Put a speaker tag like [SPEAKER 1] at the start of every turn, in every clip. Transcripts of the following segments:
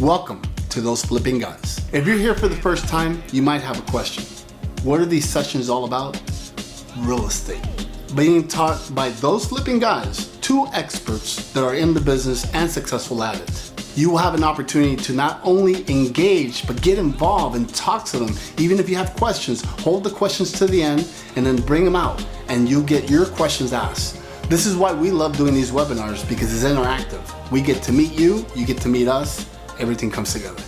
[SPEAKER 1] Welcome to Those Flipping Guys. If you're here for the first time, you might have a question. What are these sessions all about? Real estate. Being taught by those flipping guys, two experts that are in the business and successful at it. You will have an opportunity to not only engage, but get involved and talk to them. Even if you have questions, hold the questions to the end and then bring them out and you'll get your questions asked. This is why we love doing these webinars, because it's interactive. We get to meet you, you get to meet us, everything comes together.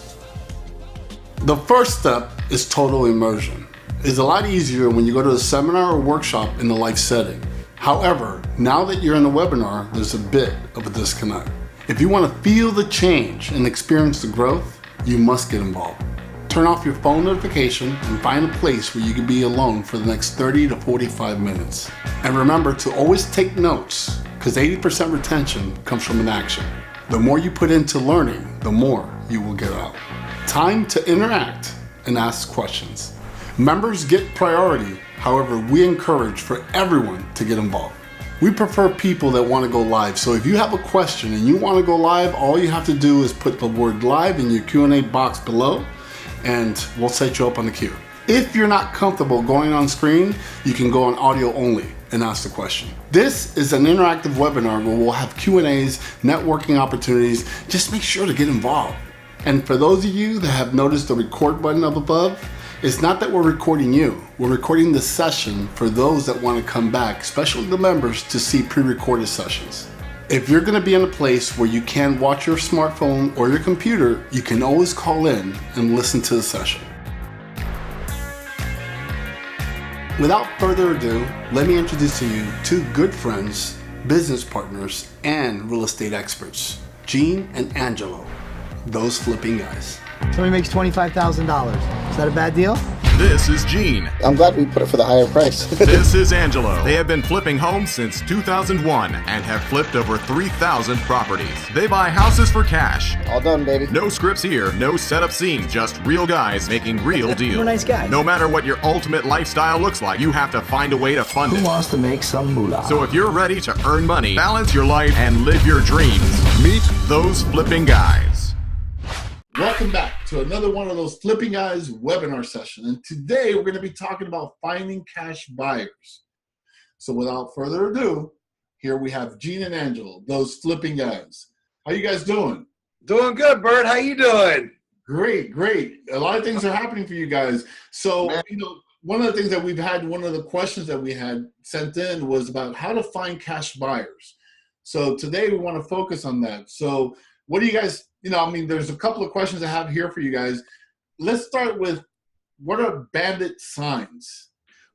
[SPEAKER 1] The first step is total immersion. It's a lot easier when you go to a seminar or workshop in the live setting. However, now that you're in a webinar, there's a bit of a disconnect. If you want to feel the change and experience the growth, you must get involved. Turn off your phone notification and find a place where you can be alone for the next 30 to 45 minutes. And remember to always take notes, because 80% retention comes from an action. The more you put into learning, the more you will get out. Time to interact and ask questions. Members get priority, however, we encourage for everyone to get involved. We prefer people that want to go live, so if you have a question and you want to go live, all you have to do is put the word live in your Q&A box below, and we'll set you up on the queue. If you're not comfortable going on screen, you can go on audio only and ask the question. This is an interactive webinar where we'll have Q&As, networking opportunities. Just make sure to get involved. And for those of you that have noticed the record button up above, it's not that we're recording you. We're recording the session for those that want to come back, especially the members, to see pre-recorded sessions. If you're going to be in a place where you can watch your smartphone or your computer, you can always call in and listen to the session. Without further ado, let me introduce to you two good friends, business partners, and real estate experts, Gene and Angelo, those flipping guys.
[SPEAKER 2] Somebody makes $25,000. Is that a bad deal?
[SPEAKER 3] This is Gene.
[SPEAKER 4] I'm glad we put it for the higher price.
[SPEAKER 3] This is Angelo. They have been flipping homes since 2001 and have flipped over 3,000 properties. They buy houses for cash.
[SPEAKER 4] All done, baby.
[SPEAKER 3] No scripts here, no setup scenes, just real guys making real deals.
[SPEAKER 2] We're nice guys.
[SPEAKER 3] No matter what your ultimate lifestyle looks like, you have to find a way to fund it.
[SPEAKER 2] Who wants to make some moolah?
[SPEAKER 3] So if you're ready to earn money, balance your life, and live your dreams, meet those flipping guys.
[SPEAKER 1] Welcome back to another one of those Flipping Guys webinar session. And today we're going to be talking about finding cash buyers. So without further ado, here we have Gene and Angelo, those flipping guys. How you guys doing?
[SPEAKER 5] Doing good, Bert. How you doing?
[SPEAKER 1] Great, great. A lot of things are happening for you guys. So, one of the things that we've had, one of the questions that we had sent in was about how to find cash buyers. So today we want to focus on that. So what do you guys, there's a couple of questions I have here for you guys. Let's start with, what are bandit signs?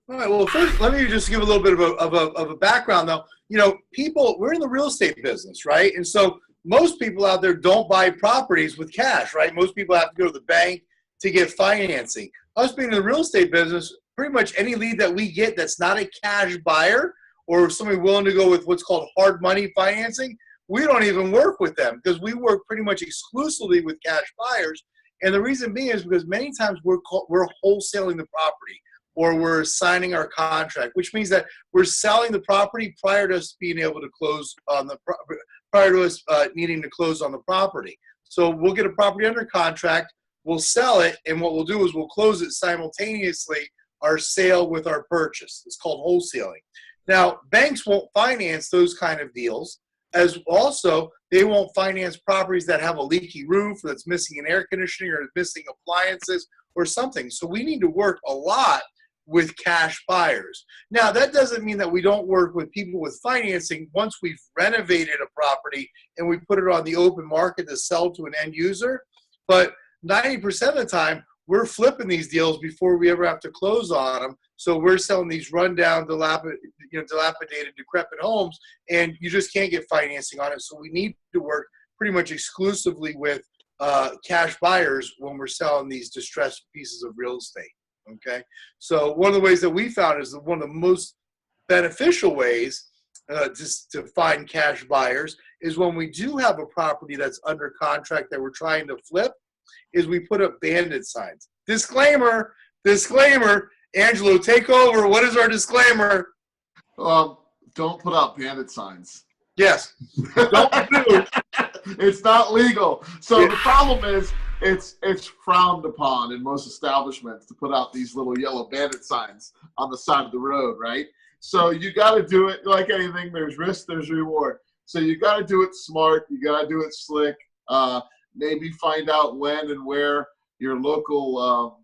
[SPEAKER 5] All right. Well, first, let me just give a little bit of a background, though. People, we're in the real estate business, right? And so most people out there don't buy properties with cash, right? Most people have to go to the bank to get financing. Us being in the real estate business, pretty much any lead that we get that's not a cash buyer or somebody willing to go with what's called hard money financing, we don't even work with them because we work pretty much exclusively with cash buyers. And the reason being is because many times we're wholesaling the property or we're signing our contract, which means that we're selling the property prior to us being able to close on prior to us needing to close on the property. So we'll get a property under contract, we'll sell it, and what we'll do is we'll close it simultaneously, our sale with our purchase. It's called wholesaling. Now, banks won't finance those kind of deals. As also, they won't finance properties that have a leaky roof, or that's missing an air conditioning, or missing appliances, or something. So we need to work a lot with cash buyers. Now, that doesn't mean that we don't work with people with financing once we've renovated a property and we put it on the open market to sell to an end user. But 90% of the time, we're flipping these deals before we ever have to close on them. So we're selling these rundown, dilapidated, decrepit homes, and you just can't get financing on it. So we need to work pretty much exclusively with cash buyers when we're selling these distressed pieces of real estate. Okay, so one of the ways that we found is that one of the most beneficial ways to find cash buyers is when we do have a property that's under contract that we're trying to flip, is we put up bandit signs. Disclaimer, Angelo, take over. What is our disclaimer?
[SPEAKER 6] Don't put up bandit signs.
[SPEAKER 5] Yes. Don't do.
[SPEAKER 6] It's not legal. So the problem is it's frowned upon in most establishments to put out these little yellow bandit signs on the side of the road, right? So you got to do it like anything. There's risk, there's reward. So you got to do it smart. You got to do it slick. Maybe find out when and where your local,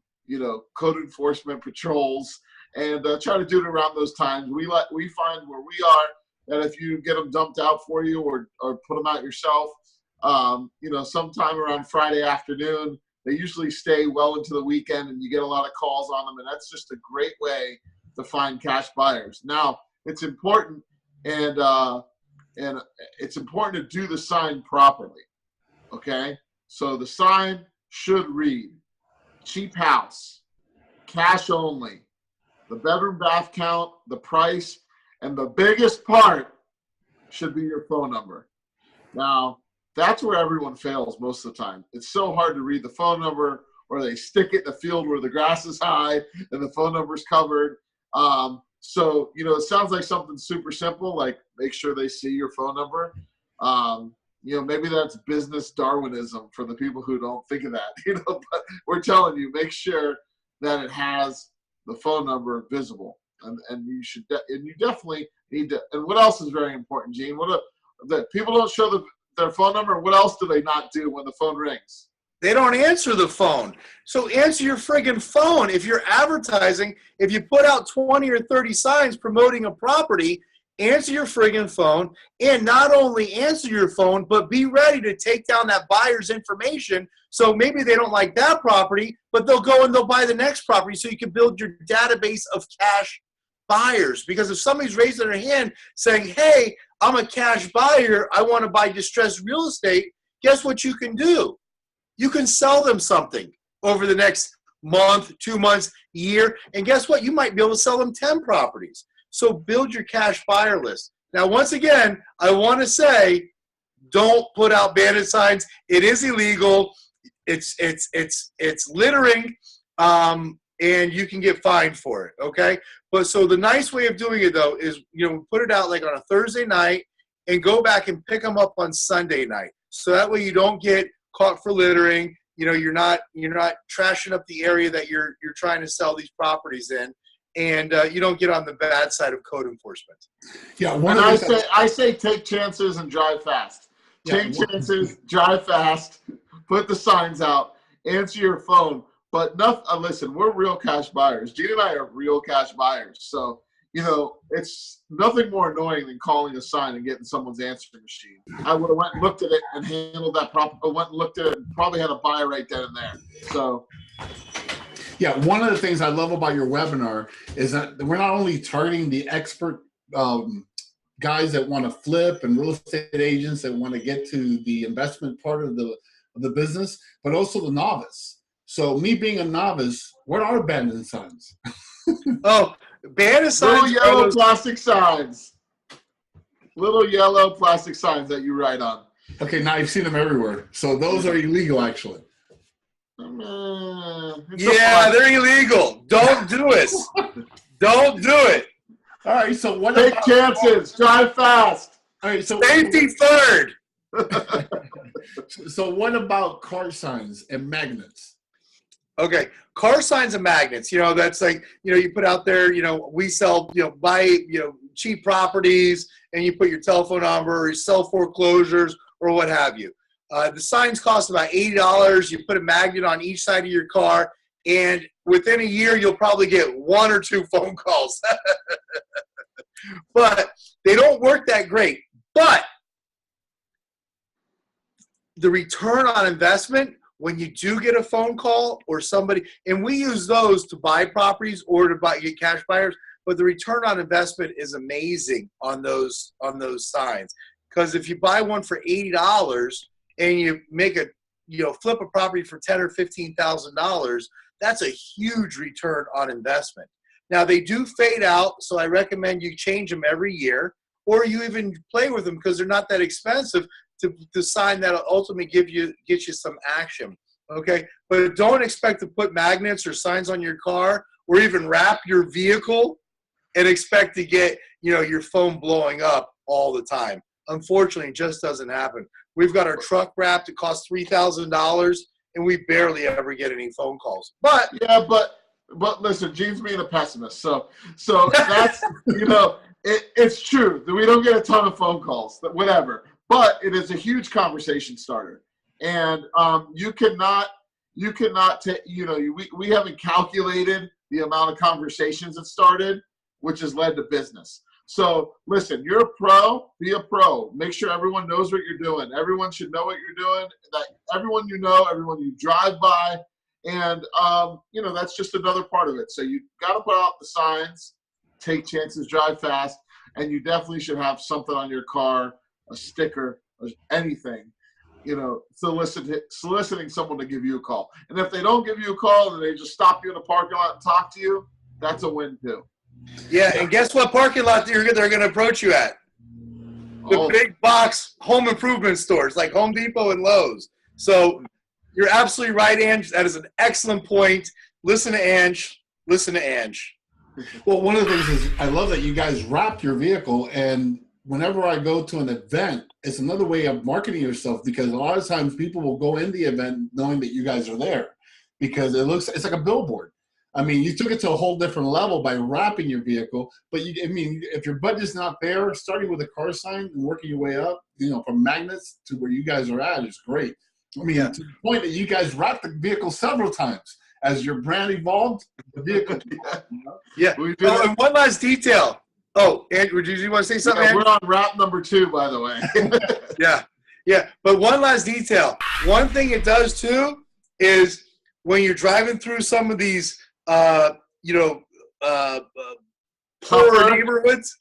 [SPEAKER 6] code enforcement patrols, and try to do it around those times. We find where we are that if you get them dumped out for you or put them out yourself, sometime around Friday afternoon, they usually stay well into the weekend, and you get a lot of calls on them, and that's just a great way to find cash buyers. Now, it's important, and it's important to do the sign properly. Okay, so the sign should read cheap house, cash only, the bedroom bath count, the price, and the biggest part should be your phone number. Now, that's where everyone fails most of the time. It's so hard to read the phone number, or they stick it in the field where the grass is high and the phone number's covered. So, it sounds like something super simple, like make sure they see your phone number. Maybe that's business Darwinism for the people who don't think of that, but we're telling you, make sure that it has the phone number visible, and you definitely need to. And what else is very important, Gene? That people don't show their phone number. What else do they not do when the phone rings?
[SPEAKER 5] They don't answer the phone. So answer your friggin' phone. If you're advertising, if you put out 20 or 30 signs promoting a property, answer your friggin' phone, and not only answer your phone, but be ready to take down that buyer's information. So maybe they don't like that property, but they'll go and they'll buy the next property, so you can build your database of cash buyers. Because if somebody's raising their hand saying, hey, I'm a cash buyer, I want to buy distressed real estate, guess what you can do? You can sell them something over the next month, 2 months, year, and guess what? You might be able to sell them 10 properties. So build your cash buyer list. Now, once again, I want to say, don't put out bandit signs. It is illegal. It's littering, and you can get fined for it. Okay. But so the nice way of doing it though is, put it out like on a Thursday night and go back and pick them up on Sunday night. So that way you don't get caught for littering. You're not trashing up the area that you're trying to sell these properties in. And you don't get on the bad side of code enforcement.
[SPEAKER 6] Yeah, I say take chances and drive fast. Take chances, drive fast, put the signs out, answer your phone. But listen, we're real cash buyers. Gene and I are real cash buyers. So, it's nothing more annoying than calling a sign and getting someone's answering machine. I would have went and looked at it and handled that properly. Went and looked at it and probably had a buyer right then and there. So.
[SPEAKER 1] Yeah, one of the things I love about your webinar is that we're not only targeting the expert guys that want to flip and real estate agents that want to get to the investment part of the business, but also the novice. So me being a novice, what are bandit signs?
[SPEAKER 5] Oh, bandit signs.
[SPEAKER 6] Little yellow plastic signs. Little yellow plastic signs that you write on.
[SPEAKER 1] Okay, now you've seen them everywhere. So those are illegal, actually.
[SPEAKER 5] Yeah, they're illegal. Don't do it. Don't do it.
[SPEAKER 1] All right, so what
[SPEAKER 6] Take
[SPEAKER 1] about
[SPEAKER 6] chances, drive fast.
[SPEAKER 1] All right, so
[SPEAKER 5] Safety third.
[SPEAKER 1] So what about car signs and magnets?
[SPEAKER 5] Okay, car signs and magnets. That's like, you put out there, we sell, buy, cheap properties, and you put your telephone number, or you sell foreclosures, or what have you. The signs cost about $80. You put a magnet on each side of your car, and within a year, you'll probably get 1 or 2 phone calls. But they don't work that great. But the return on investment, when you do get a phone call or somebody, and we use those to buy properties or to get cash buyers, but the return on investment is amazing on those signs. Because if you buy one for $80 and you make flip a property for $10,000 or $15,000, that's a huge return on investment. Now they do fade out, so I recommend you change them every year, or you even play with them because they're not that expensive to sign that ultimately get you some action. Okay, but don't expect to put magnets or signs on your car or even wrap your vehicle and expect to get your phone blowing up all the time. Unfortunately, it just doesn't happen. We've got our truck wrapped. It costs $3,000, and we barely ever get any phone calls. But
[SPEAKER 6] yeah, but listen, Gene's being a pessimist. So that's it's true that we don't get a ton of phone calls, whatever. But it is a huge conversation starter, and you cannot take. We haven't calculated the amount of conversations it started, which has led to business. So listen, you're a pro, be a pro. Make sure everyone knows what you're doing. Everyone should know what you're doing. That everyone you know, everyone you drive by, and that's just another part of it. So you got to put out the signs, take chances, drive fast, and you definitely should have something on your car, a sticker, or anything, soliciting someone to give you a call. And if they don't give you a call and they just stop you in the parking lot and talk to you, that's a win too.
[SPEAKER 5] yeah, and guess what parking lot they're going to approach you at? The big box home improvement stores like Home Depot and Lowe's. So you're absolutely right, Ange. That is an excellent point. Listen to Ange. Listen to Ange.
[SPEAKER 1] Well, one of the things is I love that you guys wrap your vehicle, and whenever I go to an event, it's another way of marketing yourself, because a lot of times people will go in the event knowing that you guys are there because it's like a billboard. I mean, you took it to a whole different level by wrapping your vehicle, but if your budget's not there, starting with a car sign and working your way up, from magnets to where you guys are at is great. I mean, to the point that you guys wrapped the vehicle several times. As your brand evolved, the vehicle.
[SPEAKER 5] Yeah. And one last detail. Oh, Andrew, did you want to say something?
[SPEAKER 6] Yeah, we're on wrap number 2, by the way.
[SPEAKER 5] Yeah. But one last detail. One thing it does too is when you're driving through some of these, poorer neighborhoods,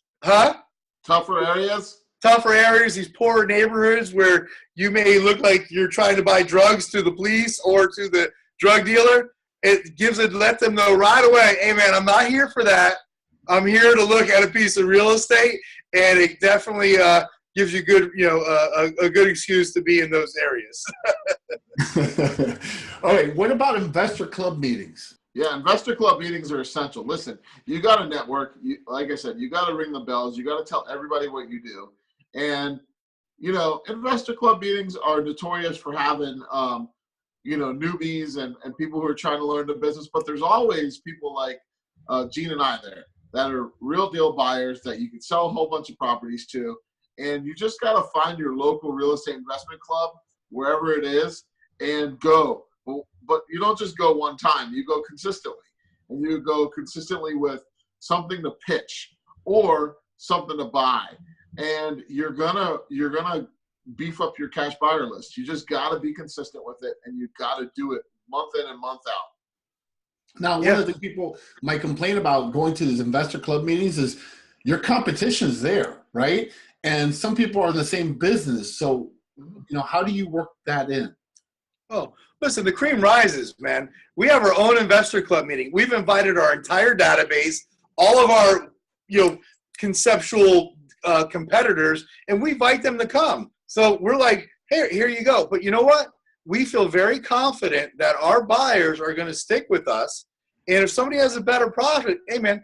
[SPEAKER 6] Tougher areas,
[SPEAKER 5] these poorer neighborhoods where you may look like you're trying to buy drugs to the police or to the drug dealer. It let them know right away, hey man, I'm not here for that. I'm here to look at a piece of real estate, and it definitely gives you a good excuse to be in those areas.
[SPEAKER 1] All right, what about investor club meetings?
[SPEAKER 6] Yeah, investor club meetings are essential. Listen, you got to network. Like I said, you got to ring the bells. You got to tell everybody what you do. And, investor club meetings are notorious for having, newbies and people who are trying to learn the business. But there's always people like Gene and I there that are real deal buyers that you can sell a whole bunch of properties to. And you just got to find your local real estate investment club, wherever it is, and go. But you don't just go one time. You go consistently. And you go consistently with something to pitch or something to buy. And you're gonna beef up your cash buyer list. You just got to be consistent with it, and you got to do it month in and month out.
[SPEAKER 1] Now, one of the people might complain about going to these investor club meetings is your competition's there, right? And some people are in the same business. So, how do you work that in?
[SPEAKER 5] Oh, listen, the cream rises, man. We have our own investor club meeting. We've invited our entire database, all of our, conceptual competitors, and we invite them to come. So we're like, hey, here you go. But you know what? We feel very confident that our buyers are going to stick with us. And if somebody has a better product, hey, man,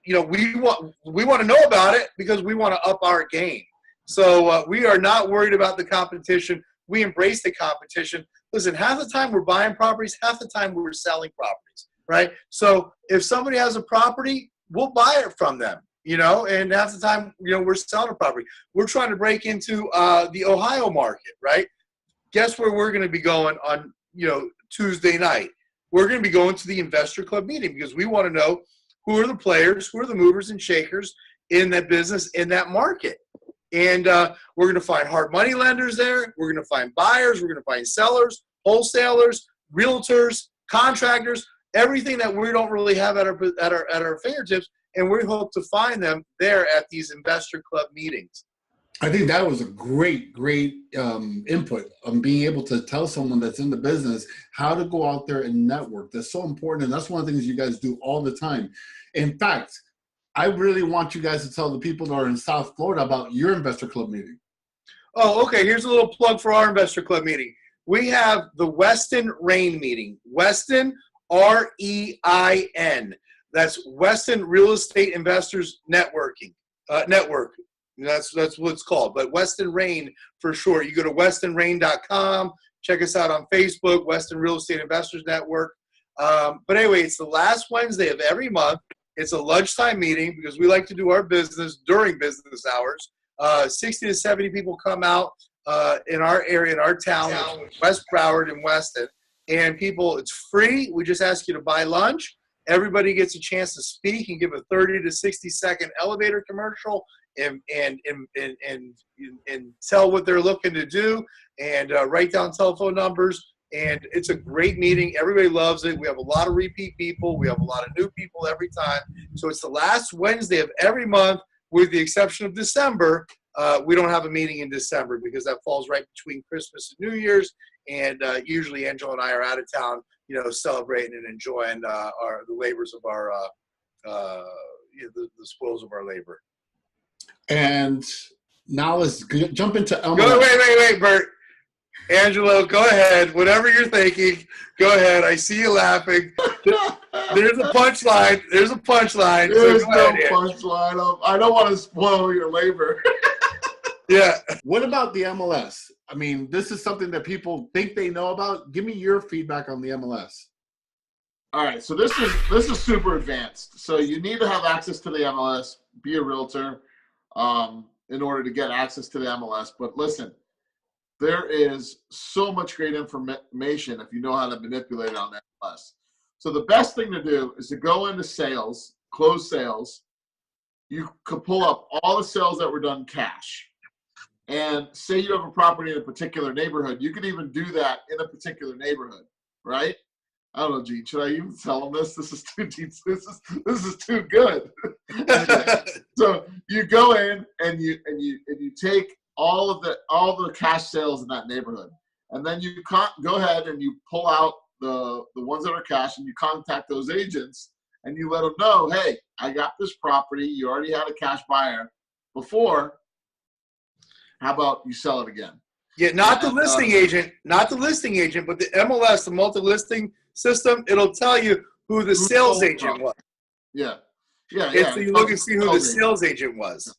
[SPEAKER 5] we want to know about it because we want to up our game. So we are not worried about the competition. We embrace the competition. Listen, half the time we're buying properties, half the time we're selling properties, right? So if somebody has a property, we'll buy it from them, and half the time, we're selling a property. We're trying to break into the Ohio market, right? Guess where we're going to be going on, Tuesday night? We're going to be going to the investor club meeting because we want to know who are the players, who are the movers and shakers in that business, in that market. And we're going to find hard money lenders there. We're going to find buyers. We're going to find sellers, wholesalers, realtors, contractors, everything that we don't really have at our fingertips. And we hope to find them there at these investor club meetings.
[SPEAKER 1] I think that was a great input on being able to tell someone that's in the business how to go out there and network. That's so important. And that's one of the things you guys do all the time. In fact, I really want you guys to tell the people that are in South Florida about your investor club meeting.
[SPEAKER 5] Oh, okay. Here's a little plug for our investor club meeting. We have the Weston Rain meeting. Weston, R-E-I-N. That's Weston Real Estate Investors Network That's what it's called. But Weston Rain for short. You go to westonrain.com. Check us out on Facebook, Weston Real Estate Investors Network. But anyway, it's the last Wednesday of every month. It's a lunchtime meeting because we like to do our business during business hours. 60 to 70 people come out in our area, in our town, West Broward and Weston. And people, it's free. We just ask you to buy lunch. Everybody gets a chance to speak and give a 30 to 60-second elevator commercial and tell what they're looking to do and write down telephone numbers. And it's a great meeting. Everybody loves it. We have a lot of repeat people. We have a lot of new people every time. So it's the last Wednesday of every month, with the exception of December. We don't have a meeting in December because that falls right between Christmas and New Year's. And usually Angelo and I are out of town, celebrating and enjoying the labors of our, the spoils of our labor.
[SPEAKER 1] And now let's jump into Elmo.
[SPEAKER 5] Wait, Bert. Angelo, go ahead. Whatever you're thinking, go ahead. I see you laughing. There's a punchline. There's no
[SPEAKER 6] punchline. I don't want to spoil your labor.
[SPEAKER 5] Yeah.
[SPEAKER 1] What about the MLS? I mean, this is something that people think they know about. Give me your feedback on the MLS.
[SPEAKER 6] All right, so this is super advanced. So you need to have access to the MLS, be a realtor, in order to get access to the MLS. But listen, there is so much great information if you know how to manipulate it on the MLS. So the best thing to do is to go into sales, close sales. You could pull up all the sales that were done cash. And say you have a property in a particular neighborhood, you could even do that in a particular neighborhood, right? I don't know, Gene. Should I even tell them this? This is too deep. This is too good. So you go in and you take all the cash sales in that neighborhood, and then you go ahead and you pull out the ones that are cash, and you contact those agents and you let them know, hey, I got this property. You already had a cash buyer before. How about you sell it again?
[SPEAKER 5] Yeah, not the listing agent, but the MLS, the multi-listing system. It'll tell you who the sales agent was.
[SPEAKER 6] Yeah.
[SPEAKER 5] So you look and see who the sales agent was.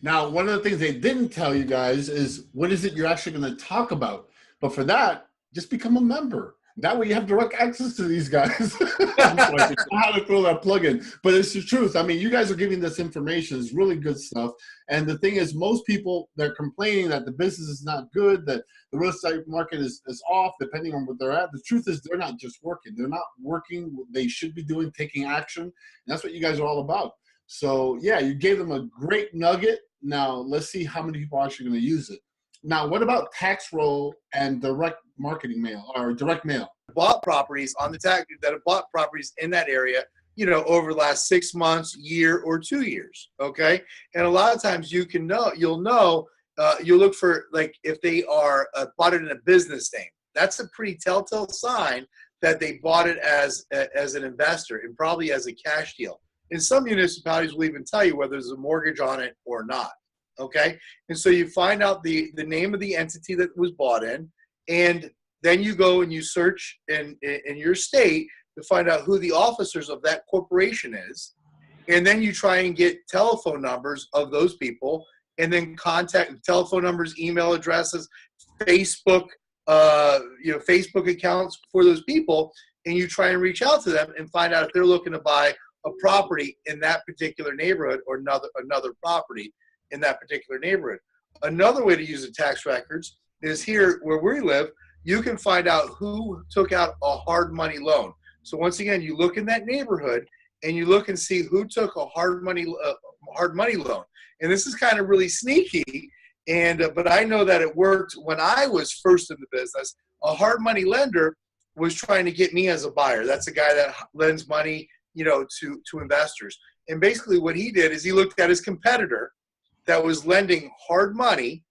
[SPEAKER 1] Now, one of the things they didn't tell you guys is what is it you're actually going to talk about. But for that, just become a member. That way you have direct access to these guys. I'm sorry, how to throw that plug in. But it's the truth. I mean, you guys are giving this information. It's really good stuff. And the thing is, most people, they're complaining that the business is not good, that the real estate market is off, depending on what they're at. The truth is they're not just working. They're not working what they should be doing, taking action. And that's what you guys are all about. So, yeah, you gave them a great nugget. Now, let's see how many people are actually going to use it. Now, what about tax roll and direct marketing mail or direct mail?
[SPEAKER 5] Bought properties on the tax that have bought properties in that area, over the last 6 months, year, or 2 years. Okay. And a lot of times you'll look for, like, if they are bought it in a business name, that's a pretty telltale sign that they bought it as an investor and probably as a cash deal. And some municipalities will even tell you whether there's a mortgage on it or not. Okay. And so you find out the name of the entity that was bought in, and then you go and you search in your state to find out who the officers of that corporation is. And then you try and get telephone numbers of those people, and then contact telephone numbers, email addresses, Facebook accounts for those people. And you try and reach out to them and find out if they're looking to buy a property in that particular neighborhood or another property in that particular neighborhood. Another way to use the tax records is here where we live. You can find out who took out a hard money loan. So once again, you look in that neighborhood and you look and see who took a hard money loan. And this is kind of really sneaky. But I know that it worked when I was first in the business. A hard money lender was trying to get me as a buyer. That's a guy that lends money, to investors. And basically what he did is he looked at his competitor that was lending hard money.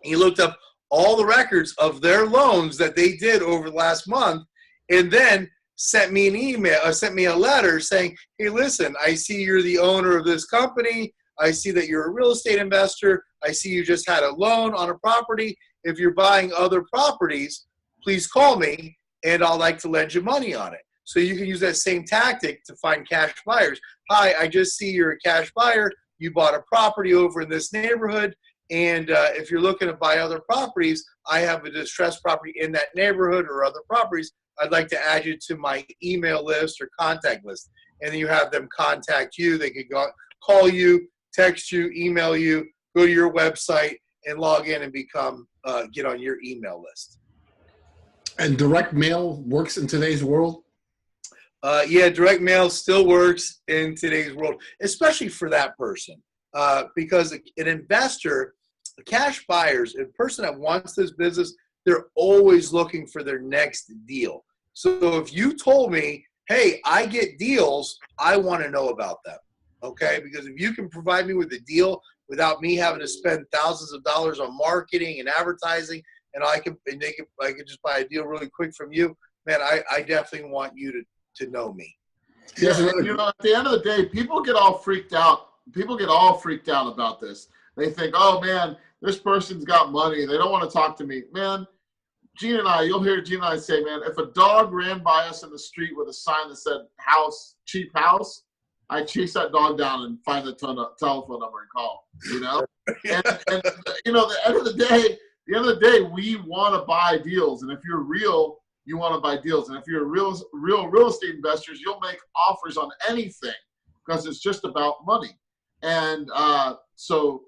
[SPEAKER 5] He looked up all the records of their loans that they did over the last month, and then sent me a letter saying, hey, listen, I see you're the owner of this company. I see that you're a real estate investor. I see you just had a loan on a property. If you're buying other properties, please call me, and I'd like to lend you money on it. So you can use that same tactic to find cash buyers. Hi, I just see you're a cash buyer. you bought a property over in this neighborhood, and if you're looking to buy other properties, I have a distressed property in that neighborhood or other properties. I'd like to add you to my email list or contact list. And then you have them contact you. They could call you, text you, email you, go to your website, and log in and become get on your email list.
[SPEAKER 1] And direct mail works in today's world?
[SPEAKER 5] Yeah, direct mail still works in today's world, especially for that person. Because an investor, cash buyers, a person that wants this business, they're always looking for their next deal. So if you told me, hey, I get deals, I want to know about them. Okay? Because if you can provide me with a deal without me having to spend thousands of dollars on marketing and advertising, and I could just buy a deal really quick from you, man, I definitely want you to know me.
[SPEAKER 6] Yeah, you know, at the end of the day, people get all freaked out. People get all freaked out about this. They think, oh man, this person's got money. They don't want to talk to me. Man, Gene and I, you'll hear Gene and I say, man, if a dog ran by us in the street with a sign that said house, cheap house, I chase that dog down and find the telephone number and call, you know? and you know, at the end of the day, we want to buy deals. And if you're real, you want to buy deals. And if you're real real estate investors, you'll make offers on anything because it's just about money. And so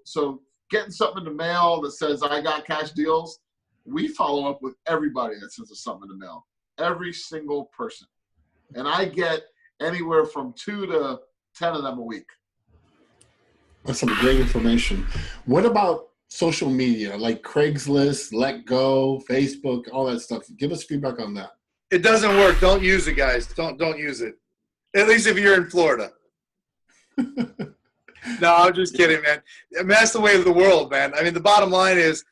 [SPEAKER 6] getting something in the mail that says I got cash deals, we follow up with everybody that sends us something in the mail, every single person. And I get anywhere from 2 to 10 of them a week.
[SPEAKER 1] That's some great information. What about social media, like Craigslist, Let Go, Facebook, all that stuff? Give us feedback on that.
[SPEAKER 5] It doesn't work. Don't use it, guys. Don't use it. At least if you're in Florida. No, I'm just kidding, man. I mean, that's the way of the world, man. I mean, the bottom line is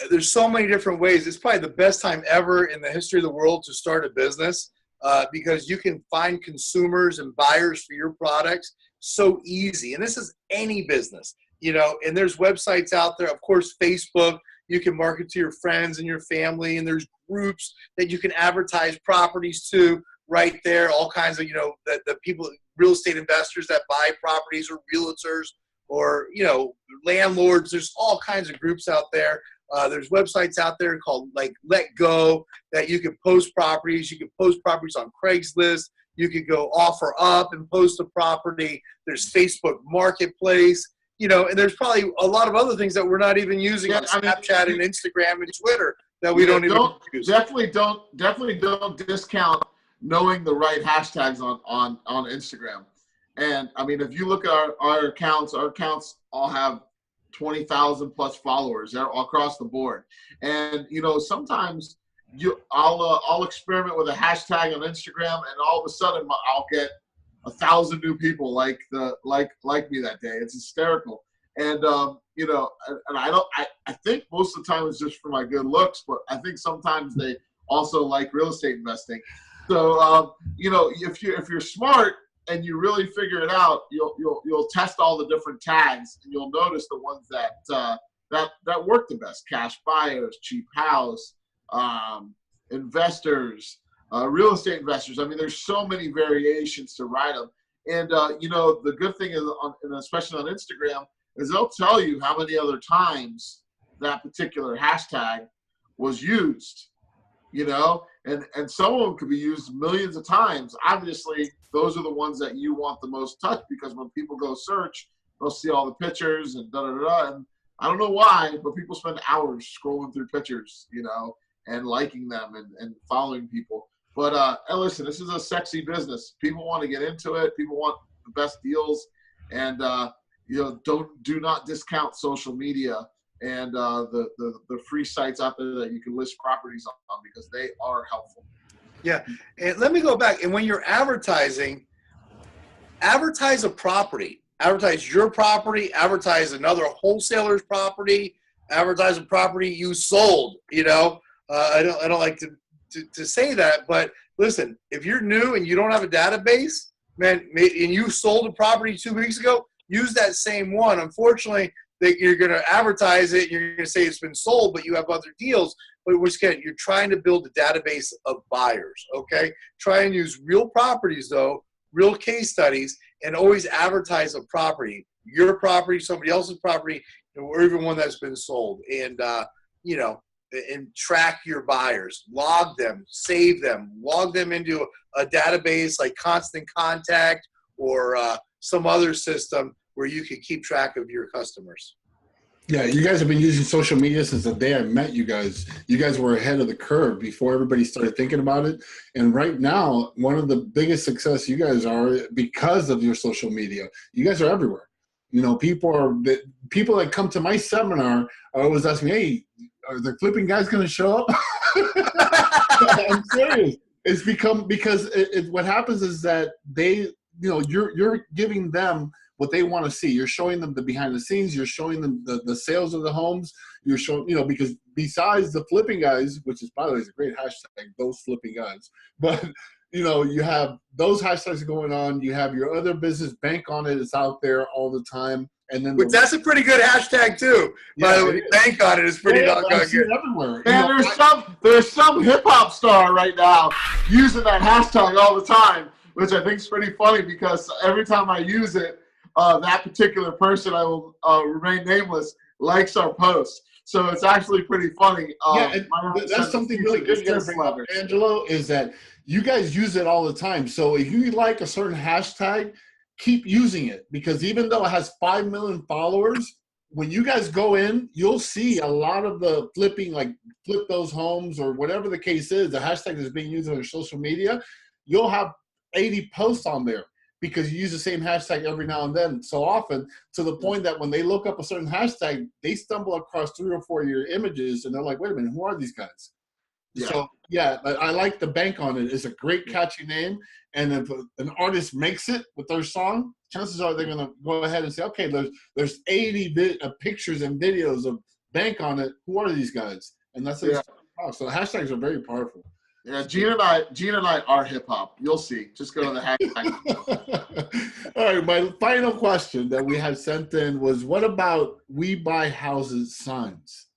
[SPEAKER 5] there's so many different ways. It's probably the best time ever in the history of the world to start a business because you can find consumers and buyers for your products so easy. And this is any business, you know, and there's websites out there. Of course, Facebook, you can market to your friends and your family, and there's groups that you can advertise properties to right there. All kinds of, you know, the people, real estate investors that buy properties or realtors or, you know, landlords. There's all kinds of groups out there. There's websites out there called like Let Go that you can post properties. You can post properties on Craigslist. You could go offer up and post a property. There's Facebook Marketplace, you know, and there's probably a lot of other things that we're not even using on Snapchat and Instagram and Twitter that we don't even use.
[SPEAKER 6] Definitely don't discount knowing the right hashtags on Instagram. And I mean, if you look at our accounts all have 20,000 plus followers. They're all across the board. And you know, sometimes I'll experiment with a hashtag on Instagram, and all of a sudden I'll get 1,000 new people like me that day. It's hysterical. And you know, and I think most of the time it's just for my good looks, but I think sometimes they also like real estate investing. So you know, if you're smart and you really figure it out, you'll test all the different tags, and you'll notice the ones that work the best: cash buyers, cheap house, investors, real estate investors. I mean, there's so many variations to write them. And you know, the good thing is, and especially on Instagram, is they'll tell you how many other times that particular hashtag was used. You know, and some of them could be used millions of times. Obviously, those are the ones that you want the most touch, because when people go search, they'll see all the pictures and da-da-da-da. And I don't know why, but people spend hours scrolling through pictures, you know, and liking them and following people. But and listen, this is a sexy business. People want to get into it. People want the best deals. And, you know, do not discount social media and the free sites out there that you can list properties on, because they are helpful.
[SPEAKER 5] Yeah. And let me go back. And when you're advertising, advertise a property. Advertise your property. Advertise another wholesaler's property. Advertise a property you sold. You know, I don't like to say that, but listen, if you're new and you don't have a database, man, and you sold a property 2 weeks ago, use that same one. Unfortunately, that you're going to advertise it, you're going to say it's been sold, but you have other deals. But once again, you're trying to build a database of buyers, okay? Try and use real properties, though, real case studies, and always advertise a property, your property, somebody else's property, or even one that's been sold. And, and track your buyers, log them, save them, log them into a database like Constant Contact or some other system where you can keep track of your customers.
[SPEAKER 7] Yeah, you guys have been using social media since the day I met you guys. You guys were ahead of the curve before everybody started thinking about it. And right now, one of the biggest success you guys are because of your social media. You guys are everywhere. People that come to my seminar are always asking me, hey, are the flipping guys going to show up? I'm serious. It's because what happens is that they, you're giving them what they want to see. You're showing them the behind the scenes. You're showing them the sales of the homes. You're showing, because besides the flipping guys, which is, by the way, is a great hashtag, those flipping guys. But, you have those hashtags going on. You have your other business, Bank On It. It's out there all the time. And then
[SPEAKER 5] that's a pretty good hashtag too. By the way, Bank On It is pretty doggone good.
[SPEAKER 7] Everywhere.
[SPEAKER 6] And there's some hip hop star right now using that hashtag all the time, which I think is pretty funny because every time I use it, that particular person, I will remain nameless, likes our post. So it's actually pretty funny.
[SPEAKER 7] That's something really good you guys bring up, Angelo, is that you guys use it all the time. So if you like a certain hashtag, keep using it, because even though it has 5 million followers, when you guys go in, you'll see a lot of the flipping, like flip those homes or whatever the case is, the hashtag that's being used on your social media, you'll have 80 posts on there because you use the same hashtag every now and then so often, to the point that when they look up a certain hashtag, they stumble across 3 or 4 of your images and they're like, wait a minute, who are these guys? Yeah. So, yeah, I like the Bank On It. It's a great, catchy name. And if an artist makes it with their song, chances are they're going to go ahead and say, okay, there's 80 pictures and videos of Bank On It. Who are these guys? And that's it. Oh, so hashtags are very powerful.
[SPEAKER 6] Yeah, Gene and I are hip hop. You'll see. Just go to the hashtag.
[SPEAKER 7] All right, my final question that we had sent in was, what about We Buy Houses signs?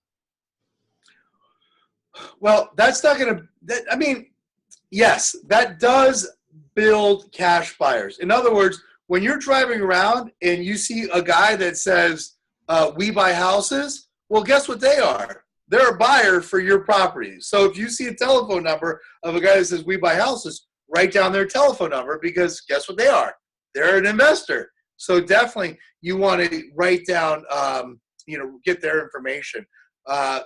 [SPEAKER 5] Well, that's not going to – yes, that does build cash buyers. In other words, when you're driving around and you see a guy that says, we buy houses, well, guess what they are? They're a buyer for your property. So if you see a telephone number of a guy that says we buy houses, write down their telephone number, because guess what they are? They're an investor. So definitely you want to write down, get their information.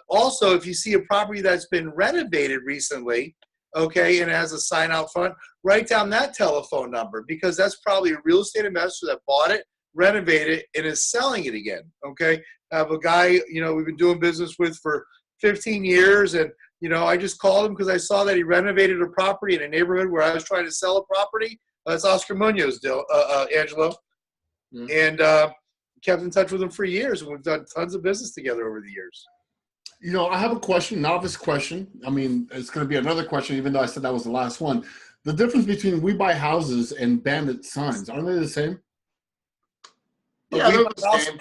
[SPEAKER 5] Also, if you see a property that's been renovated recently, okay, and it has a sign out front, write down that telephone number, because that's probably a real estate investor that bought it, renovated it, and is selling it again, okay? I have a guy, we've been doing business with for 15 years, and, I just called him because I saw that he renovated a property in a neighborhood where I was trying to sell a property. That's Oscar Munoz, Angelo. Mm-hmm. And kept in touch with him for years, and we've done tons of business together over the years.
[SPEAKER 7] I have a question, novice question. I mean, it's going to be another question, even though I said that was the last one. The difference between We Buy Houses and bandit signs, aren't they the same?
[SPEAKER 6] Yeah, they're the same.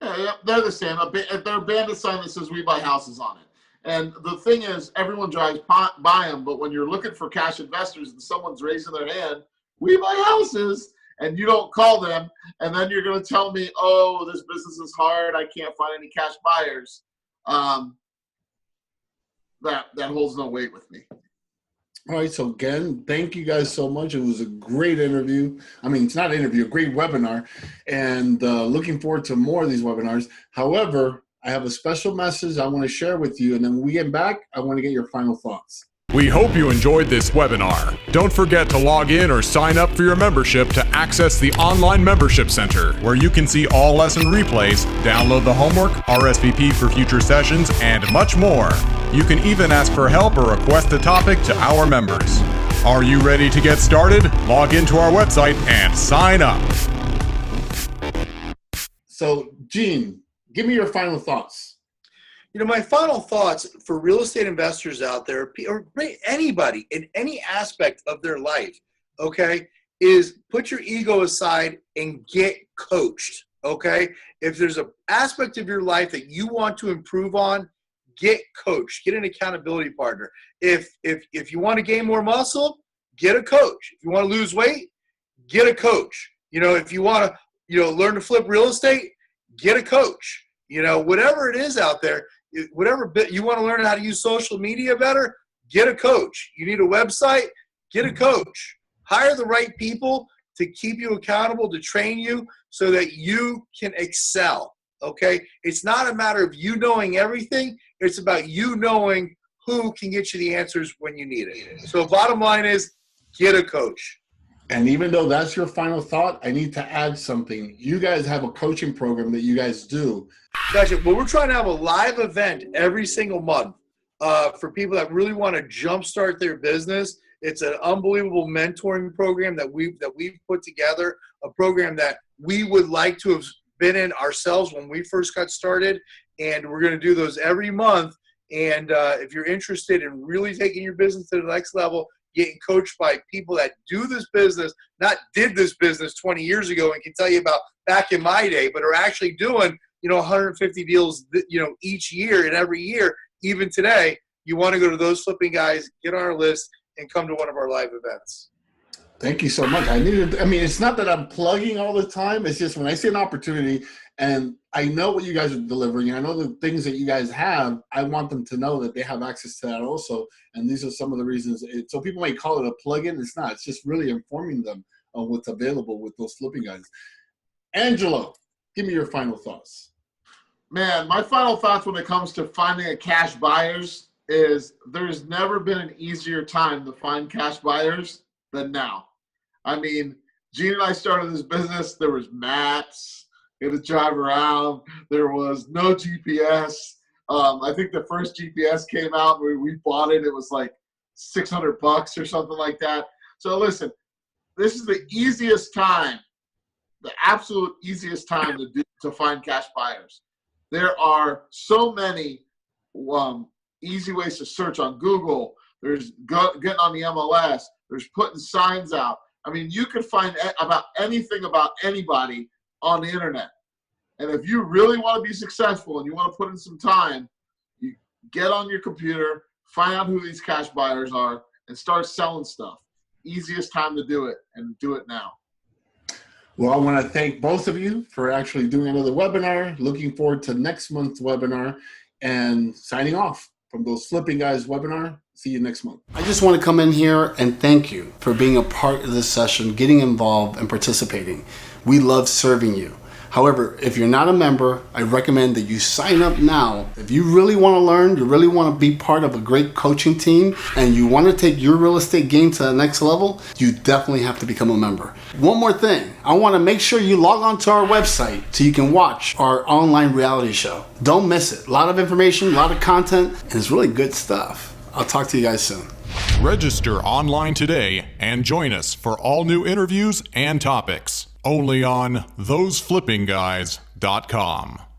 [SPEAKER 6] Yeah, they're the same. They're a bandit sign that says We Buy Houses on it. And the thing is, everyone drives by them, but when you're looking for cash investors and someone's raising their hand, we buy houses, and you don't call them, and then you're going to tell me, oh, this business is hard, I can't find any cash buyers. That holds no weight with me.
[SPEAKER 7] All right, so again, thank you guys so much. It was a great interview. I mean, it's not an interview, a great webinar, and looking forward to more of these webinars. However, I have a special message I want to share with you, and then when we get back, I want to get your final thoughts.
[SPEAKER 3] We hope you enjoyed this webinar. Don't forget to log in or sign up for your membership to access the online membership center, where you can see all lesson replays, download the homework, RSVP for future sessions, and much more. You can even ask for help or request a topic to our members. Are you ready to get started? Log into our website and sign up.
[SPEAKER 7] So, Gene, give me your final thoughts.
[SPEAKER 5] My final thoughts for real estate investors out there, or anybody in any aspect of their life, okay, is put your ego aside and get coached, okay? If there's an aspect of your life that you want to improve on, get coached. Get an accountability partner. If you want to gain more muscle, get a coach. If you want to lose weight, get a coach. If you want to, learn to flip real estate, get a coach. Whatever it is out there, whatever bit you want to learn how to use social media better, get a coach. You need a website, get a coach. Hire the right people to keep you accountable, to train you so that you can excel, okay? It's not a matter of you knowing everything. It's about you knowing who can get you the answers when you need it. So bottom line is, get a coach.
[SPEAKER 7] And even though that's your final thought, I need to add something. You guys have a coaching program that you guys do.
[SPEAKER 5] Gotcha. Well, we're trying to have a live event every single month for people that really want to jumpstart their business. It's an unbelievable mentoring program that we've put together, a program that we would like to have been in ourselves when we first got started. And we're going to do those every month. And if you're interested in really taking your business to the next level, getting coached by people that do this business, not did this business 20 years ago and can tell you about back in my day, but are actually doing, 150 deals, each year and every year, even today, you want to go to those flipping guys, get on our list, and come to one of our live events.
[SPEAKER 7] Thank you so much. It's not that I'm plugging all the time. It's just when I see an opportunity and I know what you guys are delivering, and I know the things that you guys have, I want them to know that they have access to that also. And these are some of the reasons. So people might call it a plug-in. It's not. It's just really informing them of what's available with those flipping guys. Angelo, give me your final thoughts.
[SPEAKER 6] Man, my final thoughts when it comes to finding a cash buyers is there's never been an easier time to find cash buyers than now. I mean, Gene and I started this business. There was maps. You had to drive around. There was no GPS. I think the first GPS came out. We bought it. It was like $600 or something like that. So listen, this is the easiest time, the absolute easiest time to find cash buyers. There are so many easy ways to search on Google. There's getting on the MLS. There's putting signs out. I mean, you can find about anything about anybody on the internet. And if you really want to be successful and you want to put in some time, you get on your computer, find out who these cash buyers are, and start selling stuff. Easiest time to do it, and do it now.
[SPEAKER 7] Well, I want to thank both of you for actually doing another webinar. Looking forward to next month's webinar, and signing off from those Flipping Guys webinar. See you next month.
[SPEAKER 1] I just want to come in here and thank you for being a part of this session, getting involved and participating. We love serving you. However, if you're not a member, I recommend that you sign up now. If you really want to learn, you really want to be part of a great coaching team, and you want to take your real estate game to the next level, you definitely have to become a member. One more thing, I want to make sure you log on to our website so you can watch our online reality show. Don't miss it. A lot of information, a lot of content, and it's really good stuff. I'll talk to you guys soon.
[SPEAKER 3] Register online today and join us for all new interviews and topics. Only on thoseflippingguys.com.